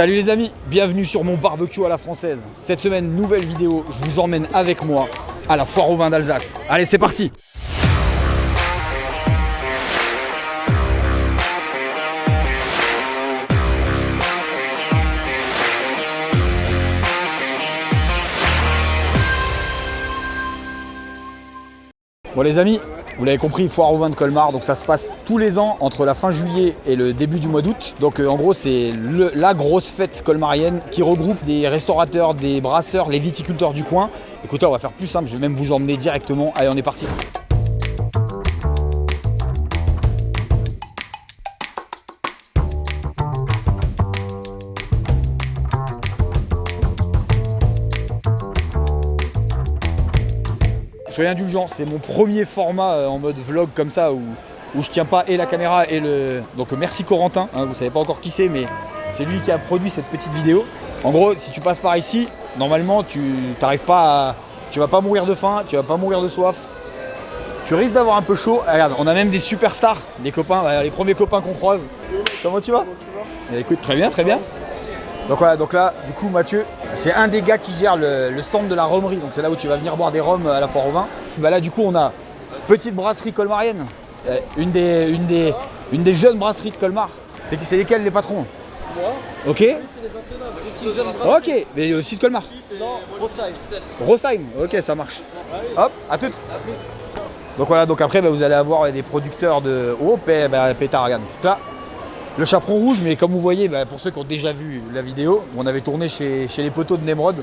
Salut les amis, bienvenue sur mon barbecue à la française. Cette semaine, nouvelle vidéo, je vous emmène avec moi à la foire au vin d'Alsace. Allez, c'est parti! Bon les amis, vous l'avez compris, foire au vin de Colmar, donc ça se passe tous les ans entre la fin juillet et le début du mois d'août. Donc en gros c'est la grosse fête colmarienne qui regroupe des restaurateurs, des brasseurs, les viticulteurs du coin. Écoutez, on va faire plus simple, je vais même vous emmener directement. Allez, on est parti. Soyez indulgents, c'est mon premier format en mode vlog comme ça où je tiens pas et la caméra et le... Donc merci Corentin, hein, vous savez pas encore qui c'est, mais c'est lui qui a produit cette petite vidéo. En gros, si tu passes par ici, normalement tu t'arrives pas à... Tu vas pas mourir de faim, tu vas pas mourir de soif. Tu risques d'avoir un peu chaud. Regarde, on a même des superstars, des copains, les premiers copains qu'on croise. Comment tu vas? Écoute, très bien, très bien. Donc voilà, donc là, du coup, Mathieu, c'est un des gars qui gère le stand de la rhummerie. Donc c'est là où tu vas venir boire des rhums à la foire au vin. Bah là, du coup, on a petite brasserie colmarienne, une des jeunes brasseries de Colmar. C'est lesquels les patrons? Moi. Ok. Oui, c'est les Antonins, c'est aussi une jeune brasserie. Ok, mais aussi de Colmar. Non, Rossheim. Rossheim, ok, ça marche. Hop, à toutes. À plus. Donc voilà, donc après, vous allez avoir des producteurs de... Oh, pétard, regarde. Là, le chaperon rouge, mais comme vous voyez, pour ceux qui ont déjà vu la vidéo, on avait tourné chez les poteaux de Nemrod.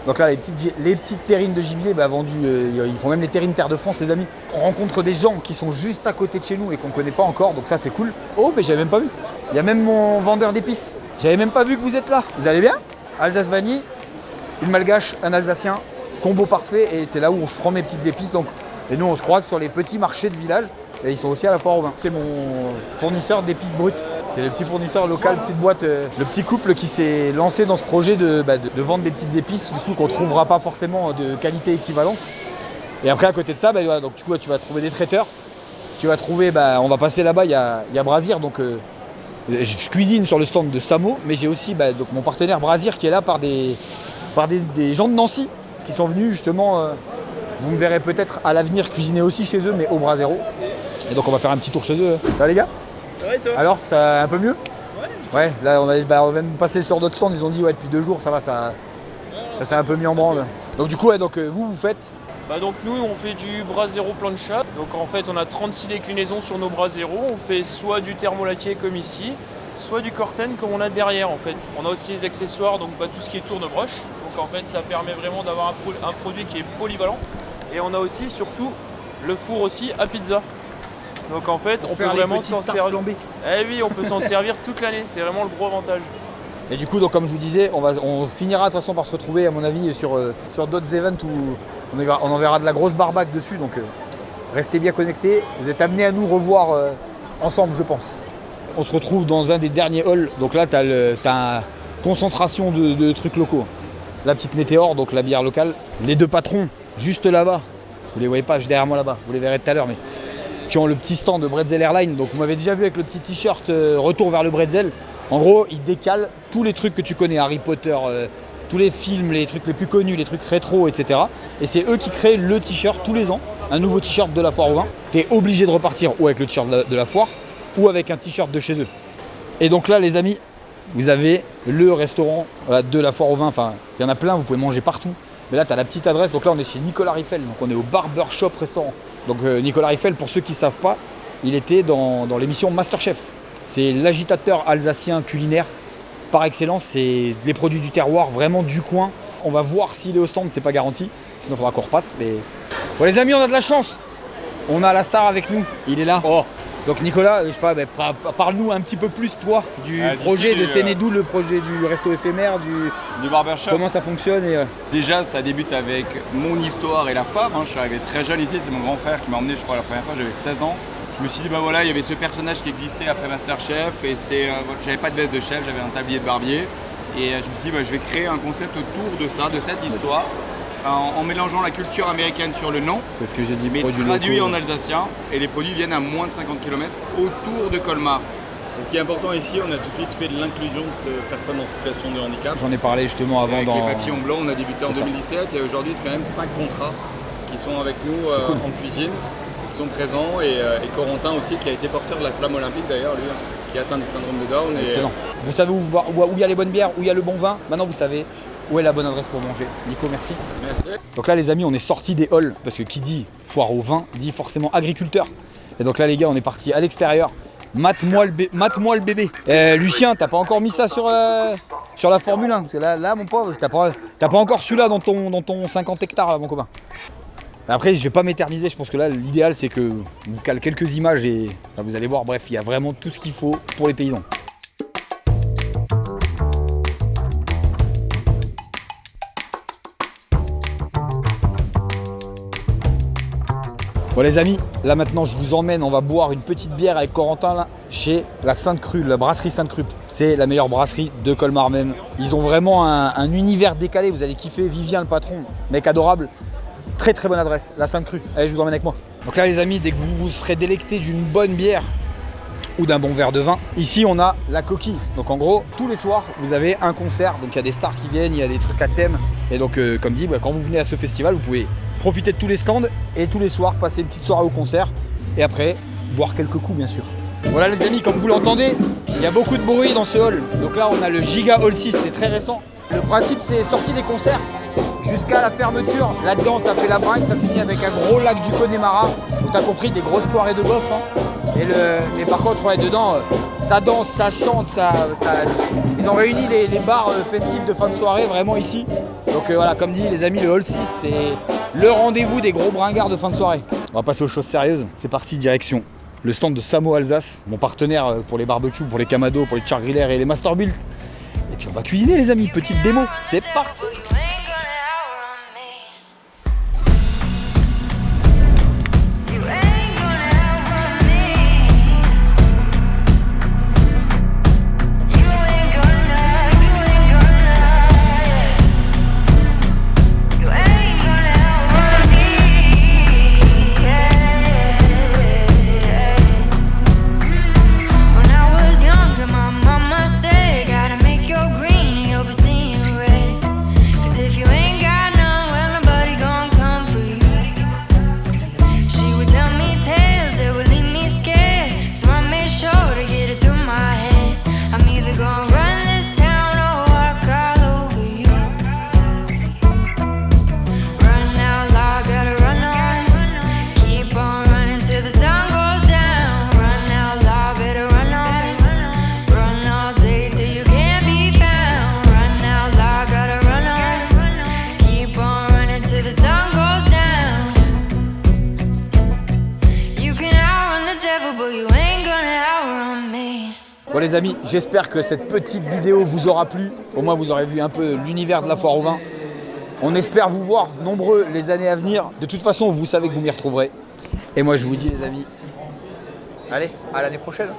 Donc là, les petites terrines de gibier vendues, ils font même les terrines Terre de France, les amis. On rencontre des gens qui sont juste à côté de chez nous et qu'on ne connaît pas encore, donc ça c'est cool. Oh, mais j'avais même pas vu. Il y a même mon vendeur d'épices. J'avais même pas vu que vous êtes là. Vous allez bien? Alsace vanille, une malgache, un alsacien, combo parfait, et c'est là où je prends mes petites épices. Donc, et nous, on se croise sur les petits marchés de village, et ils sont aussi à la foire au vin. C'est mon fournisseur d'épices brutes. C'est le petit fournisseur local, petite boîte, le petit couple qui s'est lancé dans ce projet de vendre des petites épices, du coup qu'on ne trouvera pas forcément de qualité équivalente. Et après à côté de ça, voilà, donc, du coup, tu vas trouver des traiteurs, tu vas trouver, on va passer là-bas, il y a Brasir, donc je cuisine sur le stand de Samo, mais j'ai aussi donc, mon partenaire Brasir qui est là par des gens de Nancy qui sont venus justement, vous me verrez peut-être à l'avenir cuisiner aussi chez eux, mais au Brasero. Et donc on va faire un petit tour chez eux. Ça va les gars? Ça va et toi? Alors, ça va un peu mieux? Ouais. Ouais, là on vient de passer sur d'autres stands, ils ont dit ouais depuis 2 jours ça va, ça s'est un peu mis en branle. Donc du coup, ouais, donc vous faites? Donc nous on fait du Brasero plancha, donc en fait on a 36 déclinaisons sur nos Brasero, on fait soit du thermolaqué comme ici, soit du corten comme on a derrière en fait. On a aussi les accessoires, donc tout ce qui est tourne-broche, donc en fait ça permet vraiment d'avoir un produit qui est polyvalent. Et on a aussi surtout le four aussi à pizza. Donc en fait on peut vraiment s'en servir. Eh oui, on peut s'en servir toute l'année, c'est vraiment le gros avantage. Et du coup, donc, comme je vous disais, on finira de toute façon par se retrouver à mon avis sur d'autres events où on enverra de la grosse barbaque dessus, donc restez bien connectés. Vous êtes amenés à nous revoir ensemble, je pense. On se retrouve dans un des derniers halls, donc là tu as une concentration de trucs locaux. La petite météore, donc la bière locale. Les deux patrons, juste là-bas, vous les voyez pas, juste derrière moi là-bas, vous les verrez tout à l'heure, mais qui ont le petit stand de Bretzel Airline. Donc vous m'avez déjà vu avec le petit t-shirt Retour vers le Bretzel. En gros, ils décalent tous les trucs que tu connais, Harry Potter, tous les films, les trucs les plus connus, les trucs rétro, etc. Et c'est eux qui créent le t-shirt tous les ans, un nouveau t-shirt de la foire au vin. Tu es obligé de repartir ou avec le t-shirt de la foire ou avec un t-shirt de chez eux. Et donc là, les amis, vous avez le restaurant de la foire au vin. Enfin, il y en a plein, vous pouvez manger partout. Mais là, tu as la petite adresse. Donc là, on est chez Nicolas Riffel. Donc on est au Barbershop Restaurant. Donc Nicolas Riffel, pour ceux qui ne savent pas, il était dans l'émission Masterchef. C'est l'agitateur alsacien culinaire par excellence. C'est les produits du terroir, vraiment du coin. On va voir s'il est au stand, c'est pas garanti. Sinon, il faudra qu'on repasse. Mais bon, les amis, on a de la chance. On a la star avec nous. Il est là. Oh. Donc Nicolas, je sais pas, parle-nous un petit peu plus toi du projet de Sénédou, le projet du resto éphémère, du barbershop. Comment ça fonctionne Déjà, ça débute avec mon histoire et la fave. Je suis arrivé très jeune ici, c'est mon grand frère qui m'a emmené, je crois, la première fois, j'avais 16 ans. Je me suis dit, il y avait ce personnage qui existait après Masterchef et j'avais pas de veste de chef, j'avais un tablier de barbier. Et je me suis dit, je vais créer un concept autour de ça, de cette histoire. En mélangeant la culture américaine sur le nom, c'est ce que j'ai dit, mais traduit en alsacien, et les produits viennent à moins de 50 km autour de Colmar. Et ce qui est important ici, on a tout de suite fait de l'inclusion de personnes en situation de handicap. J'en ai parlé justement avant Avec dans... les papillons blancs, on a débuté en C'est ça. 2017 et aujourd'hui c'est quand même 5 contrats qui sont avec nous en cuisine, qui sont présents et Corentin aussi qui a été porteur de la flamme olympique d'ailleurs, lui, qui est atteint du syndrome de Down. Excellent. Vous savez où il y a les bonnes bières, où il y a le bon vin. Maintenant vous savez où est la bonne adresse pour manger. Nico, merci. Merci. Donc là les amis, on est sorti des halls parce que qui dit foire au vin dit forcément agriculteur. Et donc là les gars, on est parti à l'extérieur. Mate-moi le bébé. Lucien, t'as pas encore mis ça sur la Formule 1 parce que là mon pauvre, t'as pas encore celui-là dans ton 50 hectares là, mon copain. Après, je vais pas m'éterniser, je pense que là l'idéal c'est que vous cale quelques images et enfin, vous allez voir, bref, il y a vraiment tout ce qu'il faut pour les paysans. Bon les amis, là maintenant je vous emmène, on va boire une petite bière avec Corentin là, chez la Sainte Crue, la brasserie Sainte Crue. C'est la meilleure brasserie de Colmar même. Ils ont vraiment un univers décalé, vous allez kiffer. Vivien le patron, mec adorable. Très très bonne adresse, la Sainte Crue. Allez, je vous emmène avec moi. Donc là les amis, dès que vous vous serez délecté d'une bonne bière ou d'un bon verre de vin, ici on a la coquille. Donc en gros, tous les soirs vous avez un concert, donc il y a des stars qui viennent, il y a des trucs à thème. Et donc comme dit, quand vous venez à ce festival, vous pouvez profiter de tous les stands et tous les soirs passer une petite soirée au concert et après boire quelques coups bien sûr. Voilà les amis, comme vous l'entendez, il y a beaucoup de bruit dans ce hall. Donc là on a le Giga Hall 6, c'est très récent. Le principe c'est sortie des concerts jusqu'à la fermeture. Là-dedans ça fait la bringue, ça finit avec un gros lac du Connemara. Donc t'as compris, des grosses soirées de bof. Hein. Mais par contre ouais, dedans ça danse, ça chante, ils ont réuni les bars festifs de fin de soirée vraiment ici. Donc voilà, comme dit les amis, le Hall 6 c'est le rendez-vous des gros bringards de fin de soirée. On va passer aux choses sérieuses. C'est parti, direction le stand de Samo Alsace, mon partenaire pour les barbecues, pour les camados, pour les char grillers et les master build. Et puis on va cuisiner les amis, petite démo, c'est parti. Bon les amis, j'espère que cette petite vidéo vous aura plu. Au moins vous aurez vu un peu l'univers de la foire au vin. On espère vous voir nombreux les années à venir. De toute façon, vous savez que vous m'y retrouverez. Et moi je vous dis les amis, allez, à l'année prochaine.